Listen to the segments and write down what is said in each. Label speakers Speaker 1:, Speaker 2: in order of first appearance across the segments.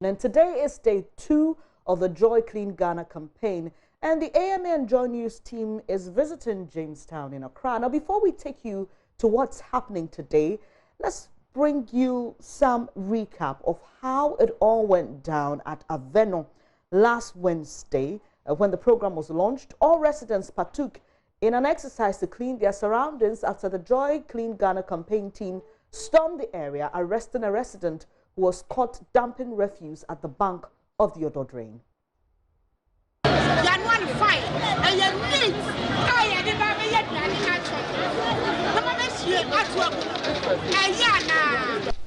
Speaker 1: And today is day 2 of the Joy Clean Ghana campaign, and the AMA and Joy News team is visiting Jamestown in Accra. Now, before we take you to what's happening today, let's bring you some recap of how it all went down at Aveno last Wednesday when the program was launched. All residents partook in an exercise to clean their surroundings after the Joy Clean Ghana campaign team stormed the area, arresting a resident who was caught dumping refuse at the bank of the Odo drain.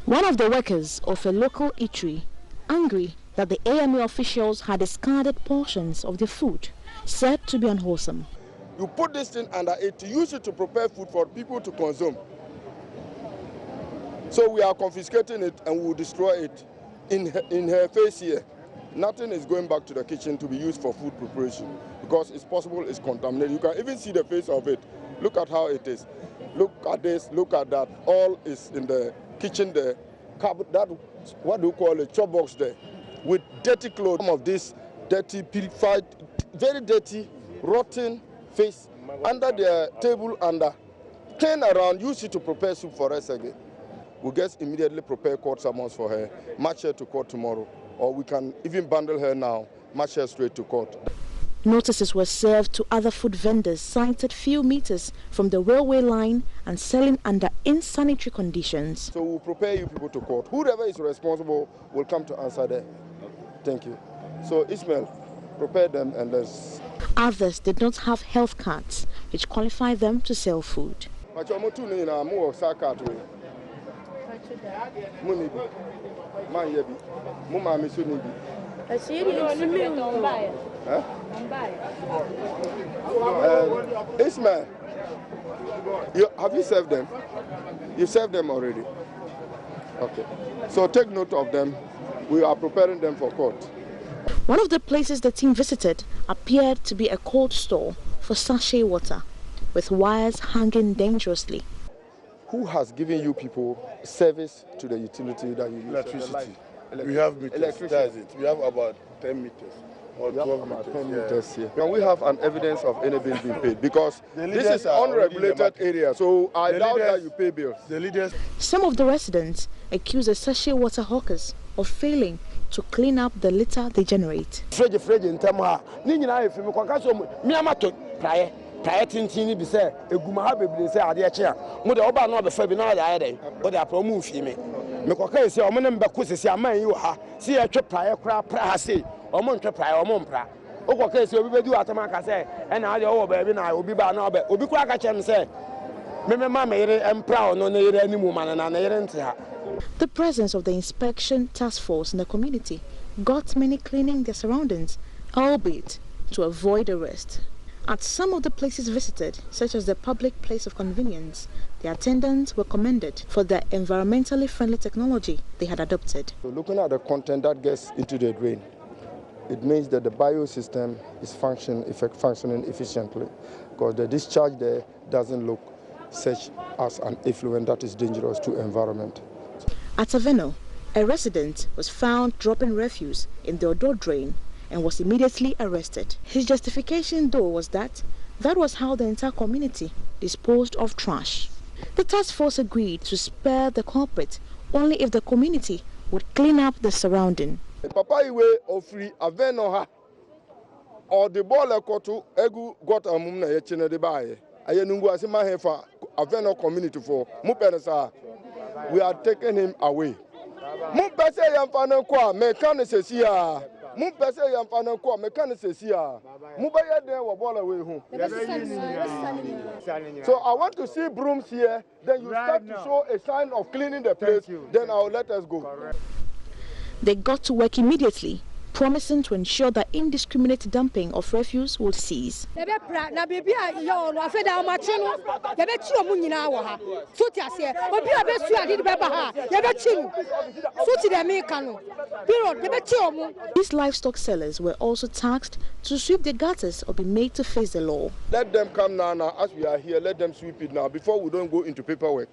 Speaker 2: One of the workers of a local eatery, angry that the AMA officials had discarded portions of the food, said to be unwholesome.
Speaker 3: You put this thing under it to use it to prepare food for people to consume. So we are confiscating it and we will destroy it in her face here. Nothing is going back to the kitchen to be used for food preparation because it's possible it's contaminated. You can even see the face of it. Look at how it is. Look at this, look at that. All is in the kitchen there. That, what do you call it, chop box there, with dirty clothes. Some of this dirty, purified, very dirty, rotten face under the table, under. Turn around, use it to prepare soup for us again. We'll just immediately prepare court summons for her, march her to court tomorrow, or we can even bundle her now, march her straight to court.
Speaker 2: Notices were served to other food vendors sited few meters from the railway line and selling under insanitary conditions.
Speaker 3: So we'll prepare you people to court. Whoever is responsible will come to answer there. Thank you. So Ismail, prepare them and let's...
Speaker 2: Others did not have health cards, which qualify them to sell food.
Speaker 3: Ismail, have you served them? You served them already? Okay. So take note of them. We are preparing them for court.
Speaker 2: One of the places the team visited appeared to be a cold store for sachet water, with wires hanging dangerously.
Speaker 3: Who has given you people service to the utility that you use?
Speaker 4: Electricity. We have meters. That's it. We have about 10 meters or 12 meters.
Speaker 3: 10 meters here. Can we have an evidence of any bill being paid? Because this is unregulated area, so I doubt that you pay bills.
Speaker 4: The leaders.
Speaker 2: Some of the residents accuse the sachet water hawkers of failing to clean up the litter they generate.
Speaker 5: Prior tintini be say eguma be say ade che a mo de oba no be fa bi na ade aye o de apro mu fi me ko ka say o mo ne mbeko sesi aman yi wo ha si e twe prior kra pra ha say o mo ntwe prior o mo mpra o ko ka say obi be di atama ka say e na ade o wo ba bi na obi ba na obi obi kra ka che me say me ma me yire empra o no ne yire animu ma na yire nte ha.
Speaker 2: The presence of the inspection task force in the community got many cleaning their surroundings, albeit to avoid arrest. At some of the places visited, such as the public place of convenience, the attendants were commended for the environmentally friendly technology they had adopted.
Speaker 3: So looking at the content that gets into the drain, it means that the biosystem is functioning efficiently, because the discharge there doesn't look such as an effluent that is dangerous to the environment.
Speaker 2: At Aveno, a resident was found dropping refuse in the Odo drain and was immediately arrested. His justification, though, was that was how the entire community disposed of trash. The task force agreed to spare the culprit only if the community would clean up the surrounding.
Speaker 3: Papa iwe ofri Aveno ha or the ball ekotu egu got amum na ye chine de bae aye nungu asima hefa Aveno community for mu penesa we are taking him away. Mu pese yamfana kwa mekanisesi ya mu pese yamfana kwa mekanisesi ya mu baye den wo ball away hu. So I want to see brooms here, then you start to show a sign of cleaning the place, then I'll let us go.
Speaker 2: They got to work immediately, promising to ensure that indiscriminate dumping of refuse would cease. These livestock sellers were also tasked to sweep the gutters or be made to face the law.
Speaker 3: Let them come now, as we are here, let them sweep it now, before we don't go into paperwork.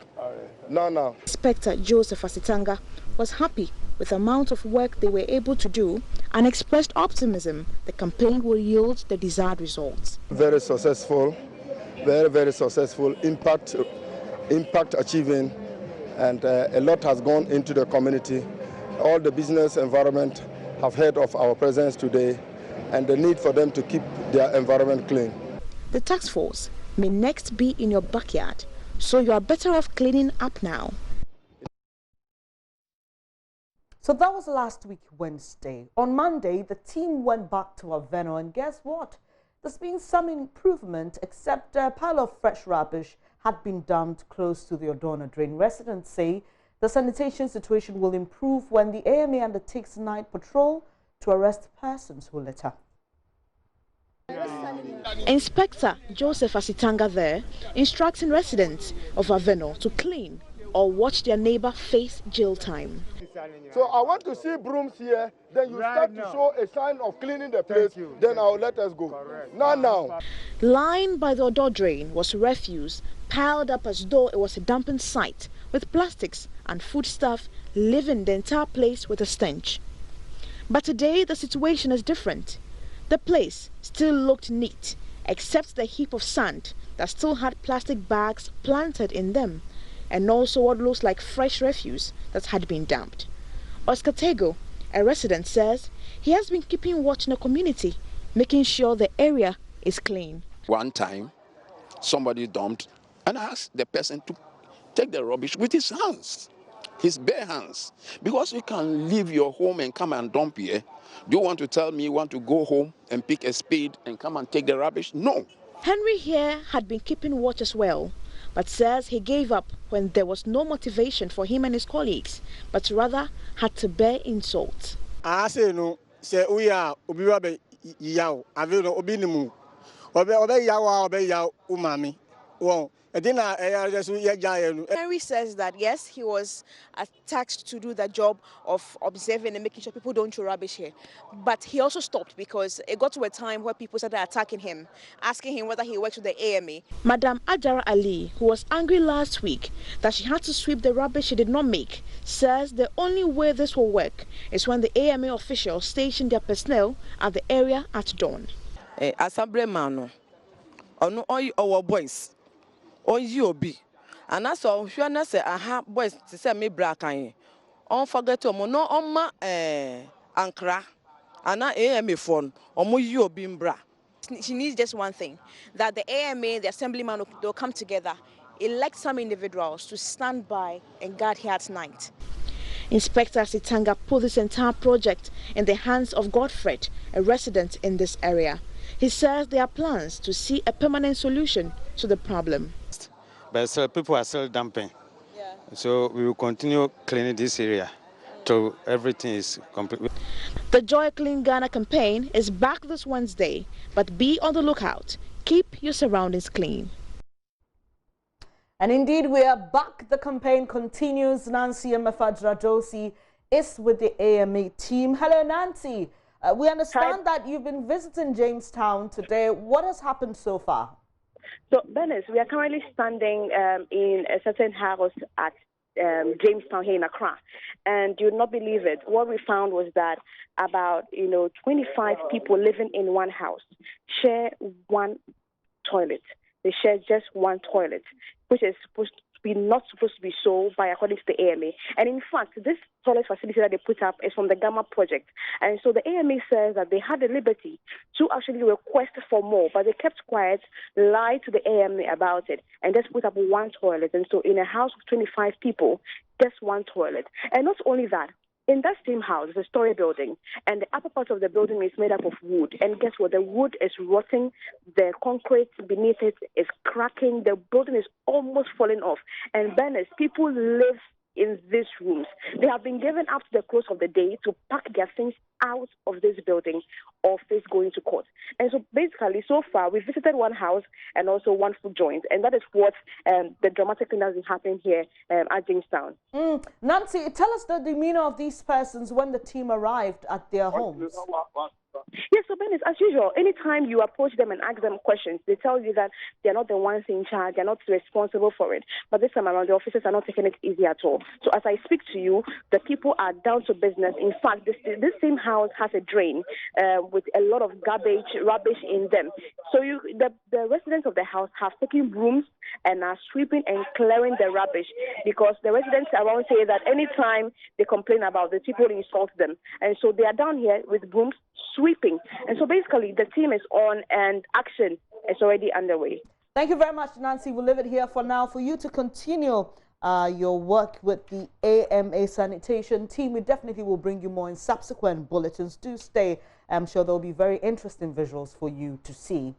Speaker 3: Now.
Speaker 2: Inspector Joseph Asitanga was happy with the amount of work they were able to do and expressed optimism the campaign will yield the desired results.
Speaker 3: Very successful, very successful, impact achieving, and a lot has gone into the community. All the business environment have heard of our presence today and the need for them to keep their environment clean.
Speaker 2: The task force may next be in your backyard, so you are better off cleaning up now.
Speaker 1: So that was last week, Wednesday. On Monday, the team went back to Aveno, and guess what? There's been some improvement, except a pile of fresh rubbish had been dumped close to the Odona drain. Residents say the sanitation situation will improve when the AMA undertakes night patrol to arrest persons who litter.
Speaker 2: Inspector Joseph Asitanga there instructing residents of Aveno to clean or watch their neighbor face jail time.
Speaker 3: So I want to see brooms here, then you start to show a sign of cleaning the place, then I'll let us go. Now.
Speaker 2: Lying by the Odo drain was refuse piled up as though it was a dumping site, with plastics and foodstuff leaving the entire place with a stench. But today the situation is different. The place still looked neat, except the heap of sand that still had plastic bags planted in them, and also what looks like fresh refuse that had been dumped. Oscar Tego, a resident, says he has been keeping watch in the community, making sure the area is clean.
Speaker 6: One time, somebody dumped and asked the person to take the rubbish with his hands, his bare hands, because you can leave your home and come and dump here. Do you want to tell me you want to go home and pick a spade and come and take the rubbish? No.
Speaker 2: Henry here had been keeping watch as well, but says he gave up when there was no motivation for him and his colleagues, but rather had to bear insults.
Speaker 7: I say no, say we are obi yaw, avelo obi nimu, obi yawa obi yaw umami. Well,
Speaker 2: Henry says that yes, he was tasked to do the job of observing and making sure people don't throw rubbish here. But he also stopped because it got to a time where people started attacking him, asking him whether he works with the AMA. Madam Ajara Ali, who was angry last week that she had to sweep the rubbish she did not make, says the only way this will work is when the AMA officials station their personnel at the area at dawn.
Speaker 8: Assemblyman, on our boys. On you be, and that's all. If you are say, aha, boys, to say me black on forget to no on my ankara, and I AMA phone, or more you being bra.
Speaker 2: She needs just one thing, that the AMA, the assemblyman, will come together, elect some individuals to stand by and guard here at night. Inspector Sitanga put this entire project in the hands of Godfred, a resident in this area. He says there are plans to see a permanent solution to the problem.
Speaker 9: But still, people are still dumping. Yeah. So we will continue cleaning this area till everything is complete.
Speaker 2: The Joy Clean Ghana campaign is back this Wednesday, but be on the lookout. Keep your surroundings clean.
Speaker 1: And indeed, we are back. The campaign continues. Nancy Mefajra-Josi is with the AMA team. Hello, Nancy. We understand that you've been visiting Jamestown today. What has happened so far?
Speaker 10: So, Benes, we are currently standing in a certain house at Jamestown here in Accra. And you would not believe it. What we found was that about, 25 people living in one house share one toilet. They share just one toilet, which is not supposed to be so by according to the AMA. And in fact, this toilet facility that they put up is from the Gamma project. And so the AMA says that they had the liberty to actually request for more, but they kept quiet, lied to the AMA about it, and just put up one toilet. And so in a house of 25 people, just one toilet. And not only that, in that same house, there's a story building, and the upper part of the building is made up of wood. And guess what? The wood is rotting. The concrete beneath it is cracking. The building is almost falling off. And Berners, people live in these rooms. They have been given up to the close of the day to pack their things out of this building or face going to court. And so basically, so far, we visited one house and also one food joint. And that is what the dramatic thing that has been happening here at Jamestown.
Speaker 1: Nancy, tell us the demeanor of these persons when the team arrived at their homes.
Speaker 10: Yes, so Ben, as usual, anytime you approach them and ask them questions, they tell you that they're not the ones in charge, they're not responsible for it. But this time around, the officers are not taking it easy at all. So as I speak to you, the people are down to business. In fact, this same house has a drain with a lot of rubbish in them. So the residents of the house have taken brooms and are sweeping and clearing the rubbish, because the residents around say that anytime they complain about the people insult them. And so they are down here with brooms sweeping. And so basically the team is on and action is already underway.
Speaker 1: Thank you very much, Nancy. We'll leave it here for now for you to continue your work with the AMA sanitation team. We definitely will bring you more in subsequent bulletins. Do stay. I'm sure there will be very interesting visuals for you to see.